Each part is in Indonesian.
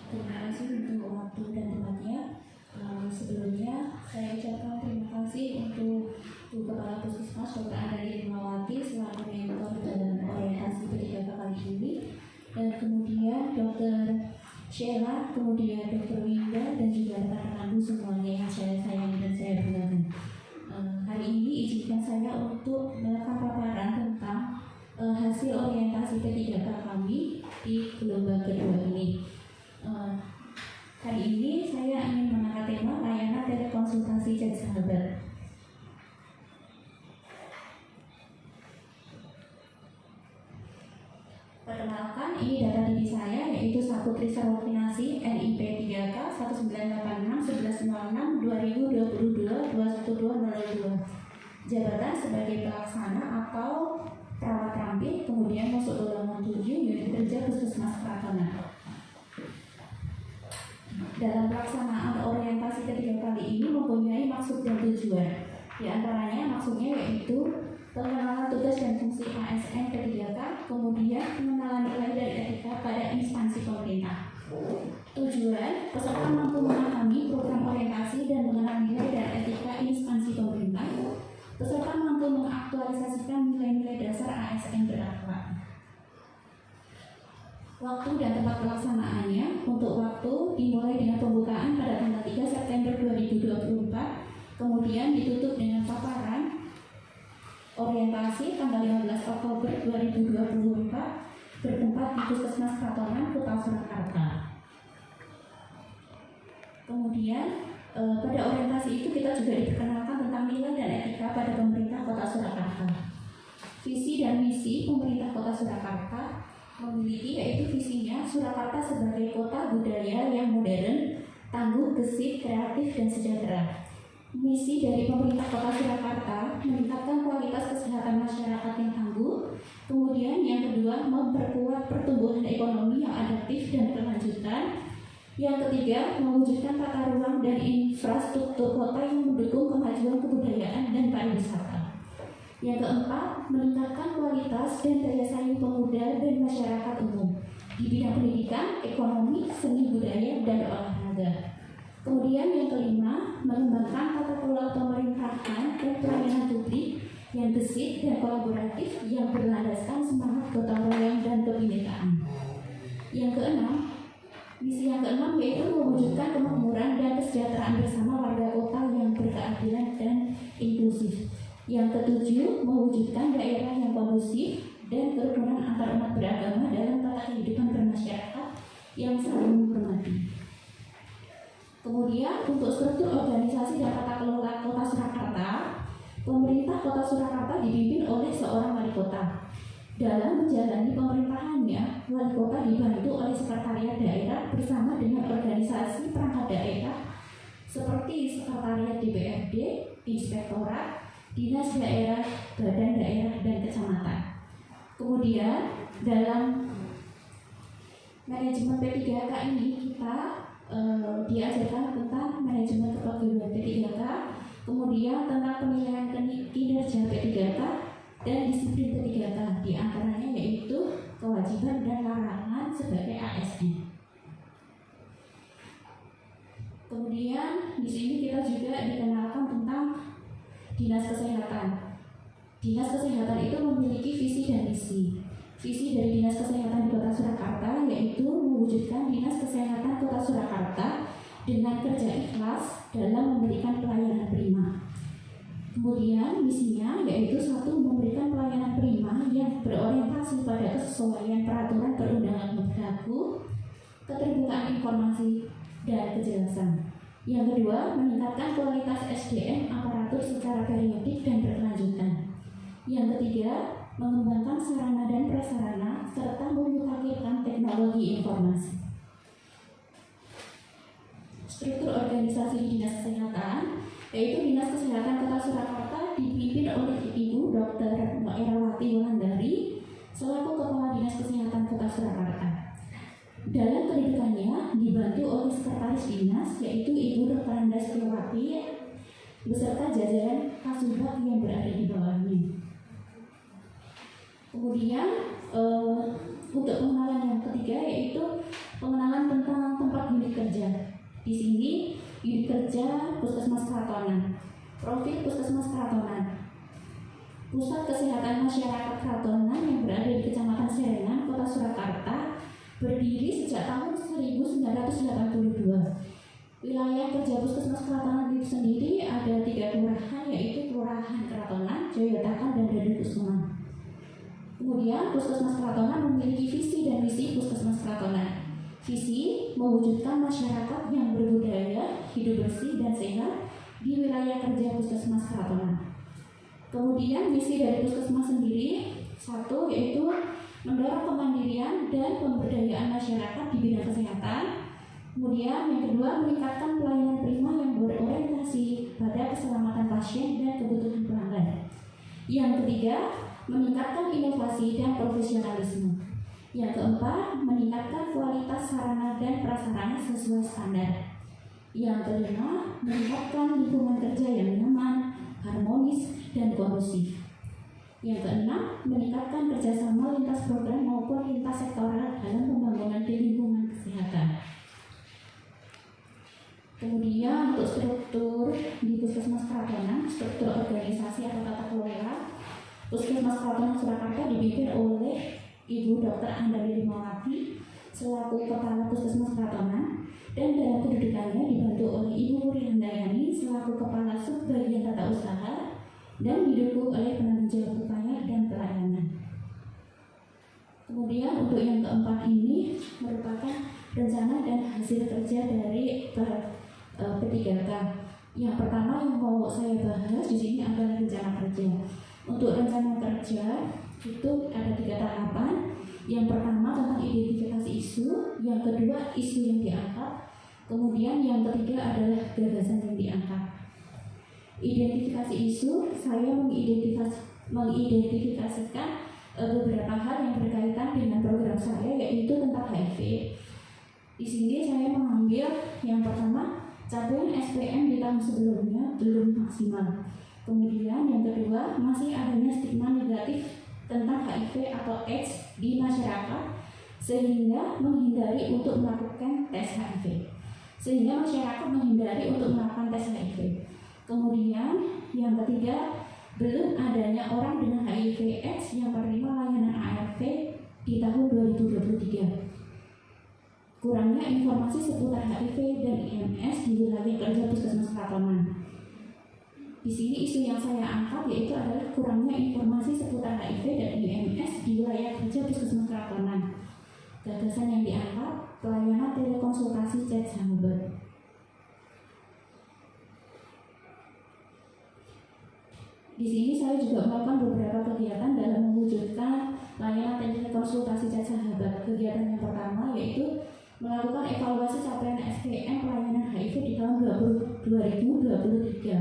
Terima kasih untuk waktu dan tempatnya. Sebelumnya saya ucapkan terima kasih untuk Bu Kepala Puskesmas Dr. Andari Irmawati selaku mentor dalam orientasi P3K kali ini, dan kemudian Dr. Sheila, kemudian Dr. Winda, dan juga rekan-rekanku semuanya yang saya sayangi dan saya banggakan. Hari ini izinkan saya untuk melakukan paparan tentang hasil orientasi P3K kami di gelombang kedua ini. Hari ini saya ingin mengangkat tema layanan telekonsultasi jadi sahabat. Perkenalkan, ini data diri saya yaitu Saputri Sarwofinasi NIP 3K 1986 1106 2022 21202. Jabatan sebagai pelaksana atau perawat ramping, kemudian masuk golongan 7 unit kerja Puskesmas Keraton. Dalam pelaksanaan orientasi ketiga kali ini mempunyai maksud dan tujuan. Di antaranya maksudnya yaitu pengenalan tugas dan fungsi ASN P3K, kemudian pengenalan nilai dan etika pada instansi pemerintah. Tujuan, peserta mampu memahami program orientasi dan mengenal nilai dan etika instansi pemerintah. Peserta mampu mengaktualisasikan nilai-nilai dasar ASN berakhlak. Waktu dan tempat pelaksanaannya. Untuk waktu dimulai dengan pembukaan pada tanggal 3 September 2024, kemudian ditutup dengan paparan orientasi tanggal 15 Oktober 2024 bertempat di Puskesmas Kratonan, Kota Surakarta. Kemudian pada orientasi itu kita juga diperkenalkan tentang nilai dan etika pada pemerintah Kota Surakarta. Visi dan misi pemerintah Kota Surakarta memiliki, yaitu visinya Surakarta sebagai kota budaya yang modern, tangguh, gesit, kreatif, dan sejahtera. Misi dari pemerintah Kota Surakarta meningkatkan kualitas kesehatan masyarakat yang tangguh. Kemudian yang kedua, memperkuat pertumbuhan ekonomi yang adaptif dan berkelanjutan. Yang ketiga, mewujudkan tata ruang dan infrastruktur kota yang mendukung kemajuan kebudayaan dan pariwisata. Yang keempat, meningkatkan kualitas dan daya saing pemuda dan masyarakat umum di bidang pendidikan, ekonomi, seni budaya, dan olahraga. Kemudian yang kelima, mengembangkan tata kelola pemerintahan dan pelayanan publik yang gesit dan kolaboratif yang berlandaskan semangat gotong royong dan kebinekaan. Yang keenam, misi yang keenam yaitu mewujudkan kemakmuran dan kesejahteraan bersama warga kota yang berkeadilan dan inklusif. Yang ketujuh, mewujudkan daerah yang kondusif dan kerukunan antar umat beragama dalam tata kehidupan bermasyarakat yang saling menghormati. Kemudian untuk struktur organisasi dan tata kelola Kota Surakarta, pemerintah Kota Surakarta dipimpin oleh seorang wali kota. Dalam menjalani pemerintahannya, wali kota dibantu oleh sekretariat daerah bersama dengan organisasi perangkat daerah seperti sekretariat DPRD, inspektorat, dinas daerah, badan daerah, dan kecamatan. Kemudian dalam manajemen P3K ini kita diajarkan tentang manajemen kepegawaian P3K, kemudian tentang penilaian kinerja P3K dan disiplin P3K, di antaranya yaitu kewajiban dan larangan sebagai ASN. Kemudian di sini kita juga dikenalkan tentang Dinas Kesehatan. Dinas Kesehatan itu memiliki visi dan misi. Visi dari Dinas Kesehatan di Kota Surakarta yaitu mewujudkan Dinas Kesehatan Kota Surakarta dengan kerja ikhlas dalam memberikan pelayanan prima. Kemudian misinya yaitu satu, memberikan pelayanan prima yang berorientasi pada kesesuaian peraturan perundangan berlaku, keterbukaan informasi, dan kejelasan. Yang kedua, meningkatkan kualitas SDM aparatur secara periodik dan berkelanjutan. Yang ketiga, mengembangkan sarana dan prasarana serta memutakhirkan teknologi informasi. Struktur organisasi di Dinas Kesehatan yaitu Dinas Kesehatan Kota Surakarta dipimpin oleh Ibu Dr. Noerawati Wulandari selaku Kepala Dinas Kesehatan Kota Surakarta. Dalam kedudukannya dibantu oleh sekretaris dinas yaitu Ibu Dr. Andas Kewati beserta jajaran Kasubag yang berada di bawahnya. Kemudian untuk pengenalan yang ketiga yaitu pengenalan tentang tempat Di sini unit kerja Puskesmas Kratonan. Profil Puskesmas Kratonan. Pusat Kesehatan Masyarakat Kratonan yang berada di Kecamatan Serengan, Kota Surakarta, berdiri sejak tahun 1982. Wilayah kerja Puskesmas Kratonan itu sendiri ada 3 kelurahan, yaitu Kelurahan Kratonan, Joyotakan, dan Dadukusuman. Kemudian Puskesmas Kratonan memiliki visi dan misi Puskesmas Kratonan. Visi mewujudkan masyarakat yang berbudaya, hidup bersih dan sehat di wilayah kerja Puskesmas Kratonan. Kemudian misi dari Puskesmas sendiri, 1 yaitu mendorong kemandirian dan pemberdayaan masyarakat di bidang kesehatan. Kemudian yang kedua, meningkatkan pelayanan prima yang berorientasi pada keselamatan pasien dan kebutuhan pelanggan. Yang ketiga, meningkatkan inovasi dan profesionalisme. Yang keempat, meningkatkan kualitas sarana dan prasarana sesuai standar. Yang kelima, meningkatkan lingkungan kerja yang nyaman, harmonis, dan kondusif. Yang keenam, meningkatkan kerjasama lintas program maupun lintas sektoral dalam pembangunan di lingkungan kesehatan. Kemudian untuk struktur di Puskesmas Kratonan, struktur organisasi atau tata kelola, Puskesmas Kratonan Surakarta dipimpin oleh Ibu Dr. Andali Limawati selaku Kepala Puskesmas Kratonan, dan dalam kedudukannya dibantu oleh Ibu Puri Handayani selaku Kepala Subbagian Tata Usaha dan didukung oleh penanggung jawab upaya dan pelayanan. Kemudian untuk yang keempat ini merupakan rencana dan hasil kerja dari P3K. Yang pertama yang mau saya bahas di sini adalah rencana kerja. Untuk rencana kerja itu ada 3 tahapan. Yang pertama tentang identifikasi isu, yang kedua isu yang diangkat, kemudian yang ketiga adalah gagasan yang diangkat. Identifikasi isu, saya mengidentifikasikan beberapa hal yang berkaitan dengan program saya, yaitu tentang HIV. Di sini saya mengambil yang pertama, capaian SPM di tahun sebelumnya belum maksimal. Kemudian yang kedua, masih adanya stigma negatif tentang HIV atau AIDS di masyarakat sehingga menghindari untuk melakukan tes HIV. Tes HIV. Kemudian yang ketiga, belum adanya orang dengan HIV AIDS yang menerima layanan ARV di tahun 2023. Kurangnya informasi seputar HIV dan IMS di wilayah kerja Puskesmas Kratonan. Di sini isu yang saya angkat yaitu adalah kurangnya informasi seputar HIV dan IMS di wilayah kerja Puskesmas Kratonan. Gagasan yang diangkat, pelayanan telekonsultasi chat sahabat. Di sini saya juga melakukan beberapa kegiatan dalam mewujudkan layanan telekonsultasi chat sahabat. Kegiatan yang pertama yaitu melakukan evaluasi capaian SPM pelayanan HIV di tahun 2023.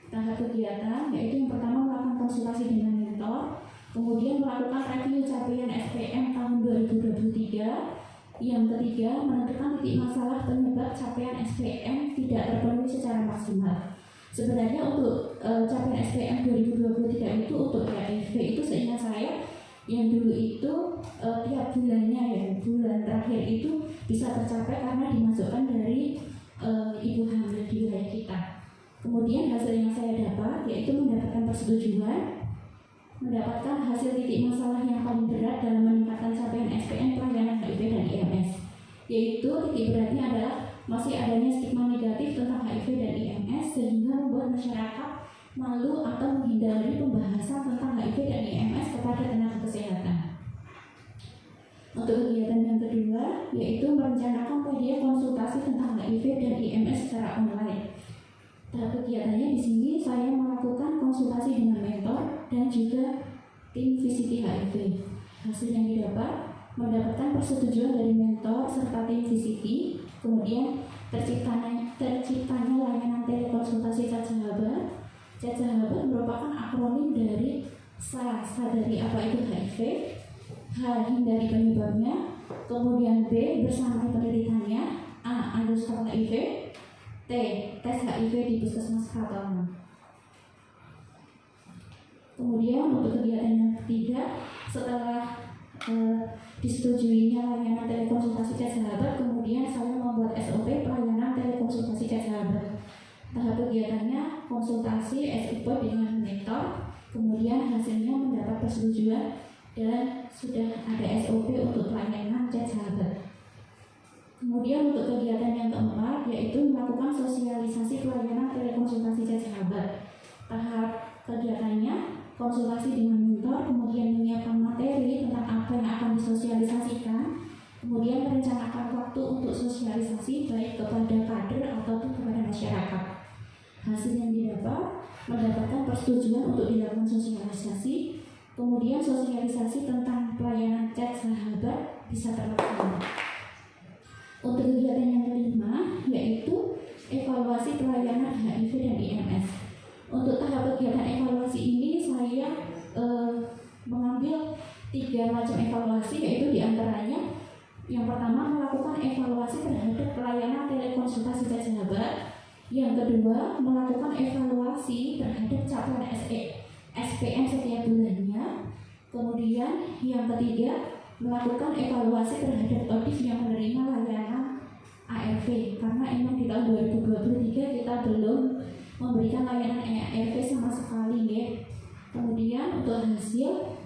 Tahap kegiatan yaitu yang pertama melakukan konsultasi dengan mentor, kemudian melakukan review capaian SPM tahun 2023. Yang ketiga, menentukan titik masalah penyebab capaian SPM tidak terpenuhi secara maksimal. Sebenarnya untuk capaian SPM 2023 itu untuk HIV itu seingat saya yang dulu itu tiap bulannya ya, bulan terakhir itu bisa tercapai karena dimasukkan dari ibu hamil di wilayah kita. Kemudian hasil yang saya dapat yaitu mendapatkan persetujuan, mendapatkan hasil titik masalah yang paling berat dalam meningkatkan capaian SPM pelayanan HIV dan IMS, yaitu titik beratnya adalah masih adanya stigma negatif tentang HIV dan IMS sehingga membuat masyarakat malu atau menghindari pembahasan tentang HIV dan IMS kepada tenaga kesehatan. Untuk kegiatan yang kedua yaitu merencanakan media konsultasi tentang HIV dan IMS secara online. Tahap kegiatannya di sini saya melakukan konsultasi dengan mentor dan juga tim VCT HIV. Hasil yang didapat mendapatkan persetujuan dari mentor serta tim VCT, kemudian terciptanya layanan telekonsultasi chat sahabat. Chat sahabat merupakan akronim dari sadari apa itu HIV, H hindari penyebabnya, kemudian B bersama penderitanya, A underscore HIV, T tes HIV di Puskesmas Kratonan. Kemudian untuk kegiatan yang ketiga, setelah disetujuinya layanan telekonsultasi chat sahabat, kemudian saya membuat SOP pelayanan telekonsultasi melakukan sosialisasi pelayanan telekonsultasi sahabat. Tahap kegiatannya konsultasi dengan mentor, kemudian menyiapkan materi tentang apa yang akan disosialisasikan, kemudian merencanakan waktu untuk sosialisasi baik kepada kader ataupun kepada masyarakat. Hasil yang didapat mendapatkan persetujuan untuk dilakukan sosialisasi, kemudian sosialisasi tentang pelayanan chat sahabat bisa terlaksana. Untuk kegiatan yang kelima yaitu evaluasi pelayanan HIV dan IMS. Untuk tahap kegiatan evaluasi ini saya mengambil 3 macam evaluasi, yaitu diantaranya yang pertama melakukan evaluasi terhadap pelayanan telekonsultasi sahabat, yang kedua melakukan evaluasi terhadap capaian SPM setiap bulannya, kemudian yang ketiga melakukan evaluasi terhadap ODIF yang menerima layanan ARV, karena emang di tahun 2023 kita belum memberikan layanan ARV sama sekali ya. Kemudian untuk hasil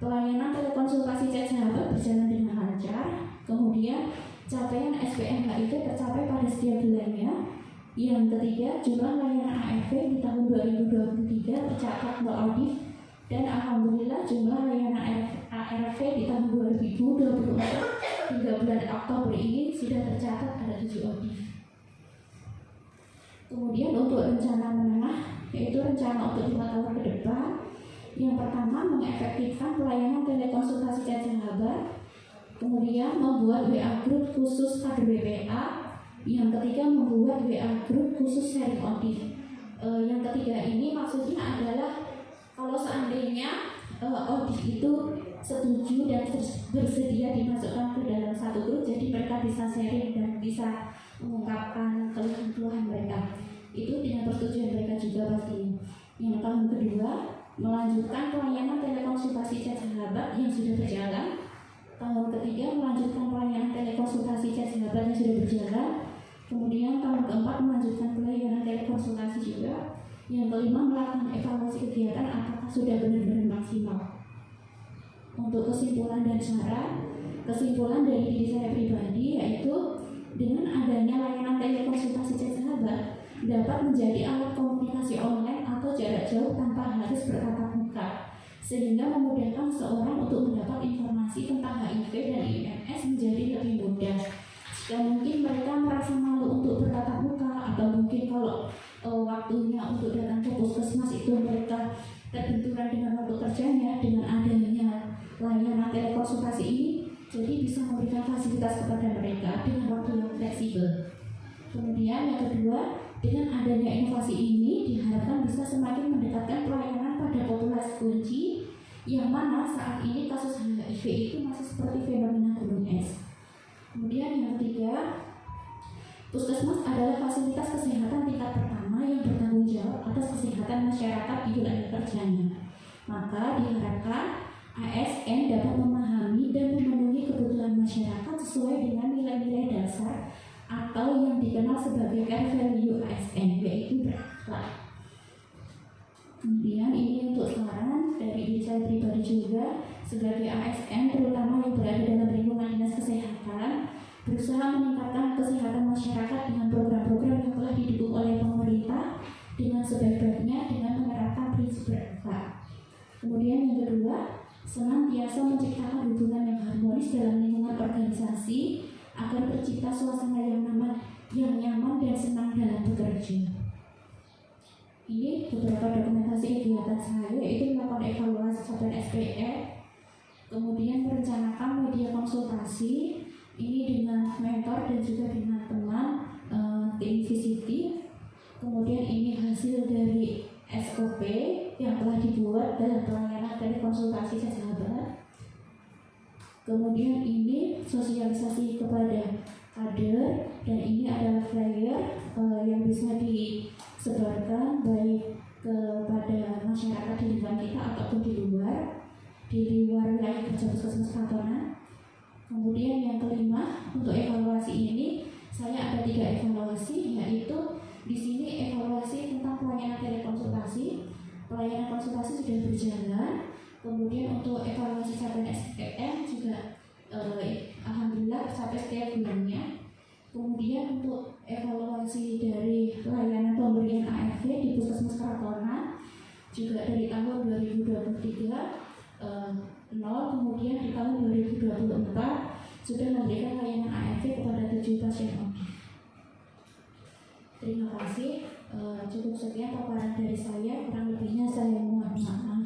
pelayanan telekonsultasi chat sahabat berjalan dengan lancar, kemudian capaian SPM HIV tercapai pada setiap bulannya. Yang ketiga, jumlah layanan ARV di tahun 2023 tercatat ODIF, dan alhamdulillah jumlah layanan ARV di tahun 2024 hingga bulan Oktober ini sudah tercatat ada 7 ODIF. Kemudian untuk rencana menengah, yaitu rencana untuk 5 tahun ke depan. Yang pertama, mengefektifkan pelayanan telekonsultasi chat sahabat, kemudian membuat WA group khusus kader BPA, yang ketiga membuat WA group khusus sharing ODIF. Yang ketiga ini maksudnya adalah kalau seandainya ODIF itu setuju dan bersedia dimasukkan ke dalam satu grup, jadi mereka bisa sharing dan bisa mengungkapkan keluhan mereka. Itu dengan persetujuan mereka juga pastinya. Yang tahun kedua, melanjutkan pelayanan telekonsultasi chat sahabat yang sudah berjalan. Tahun ketiga, melanjutkan pelayanan telekonsultasi chat sahabat yang sudah berjalan. Kemudian tahun keempat, melanjutkan pelayanan telekonsultasi juga. Yang kelima, melakukan evaluasi kegiatan apakah sudah benar-benar maksimal. Untuk kesimpulan dan syarat, kesimpulan dari diri saya pribadi yaitu dengan adanya layanan telekonsultasi chat sahabat dapat menjadi alat komunikasi online atau jarak jauh tanpa harus bertatap muka, sehingga memudahkan seorang untuk mendapat informasi tentang HIV dan IMS menjadi lebih mudah. Jika mungkin mereka merasa malu untuk bertatap muka, atau mungkin kalau waktunya untuk datang ke puskesmas itu mereka terbenturan dengan waktu kerjanya, dengan adanya layanan telekonsultasi ini jadi bisa memberikan fasilitas kepada mereka dengan waktu yang fleksibel. Kemudian yang kedua, dengan adanya inovasi ini diharapkan bisa semakin mendekatkan pelayanan pada populasi kunci yang mana saat ini kasus HIV itu masih seperti fenomena gunung es. Kemudian yang ketiga, puskesmas adalah fasilitas kesehatan tingkat pertama yang bertanggung jawab atas kesehatan masyarakat di wilayah kerjanya. Maka diharapkan ASN dapat memahami dan memenuhi kebutuhan masyarakat sesuai dengan nilai-nilai dasar atau yang dikenal sebagai core value ASN, yaitu berakhlak. Kemudian ini untuk saran dari diri saya pribadi juga sebagai ASN, terutama yang berada dalam lingkungan dinas kesehatan, berusaha meningkatkan kesehatan masyarakat dengan program-program yang telah didukung oleh pemerintah dengan sebaik-baiknya dengan menerapkan prinsip berakhlak. Kemudian yang kedua, senantiasa menciptakan hubungan yang harmonis dalam lingkungan organisasi agar tercipta suasana yang nyaman dan senang dalam bekerja. Ini beberapa dokumentasi kegiatan saya, yaitu melakukan evaluasi capaian SPM, kemudian merencanakan media konsultasi ini dengan mentor dan juga dengan teman tim VCT. Kemudian ini hasil dari SOP yang telah dibuat dalam pelayanan telekonsultasi sahabat. Kemudian ini sosialisasi kepada kader, dan ini adalah flyer yang bisa disebarkan baik kepada masyarakat di lingkungan kita ataupun di luar wilayah kerja puskesmas Katonan. Kemudian yang kelima, untuk evaluasi ini saya ada 3 evaluasi, yaitu di sini evaluasi tentang pelayanan telekonsultasi. Pelayanan konsultasi sudah berjalan. Kemudian untuk evaluasi capaian SPM juga alhamdulillah sampai setiap bulannya. Kemudian untuk evaluasi dari layanan pemberian ARV di Puskesmas Keratonan juga dari tahun 2023 nol, kemudian di tahun 2024 sudah memberikan layanan ARV kepada 7 pasien OD. Terima kasih. Cukup sekian paparan dari saya, kurang lebihnya saya mohon maaf.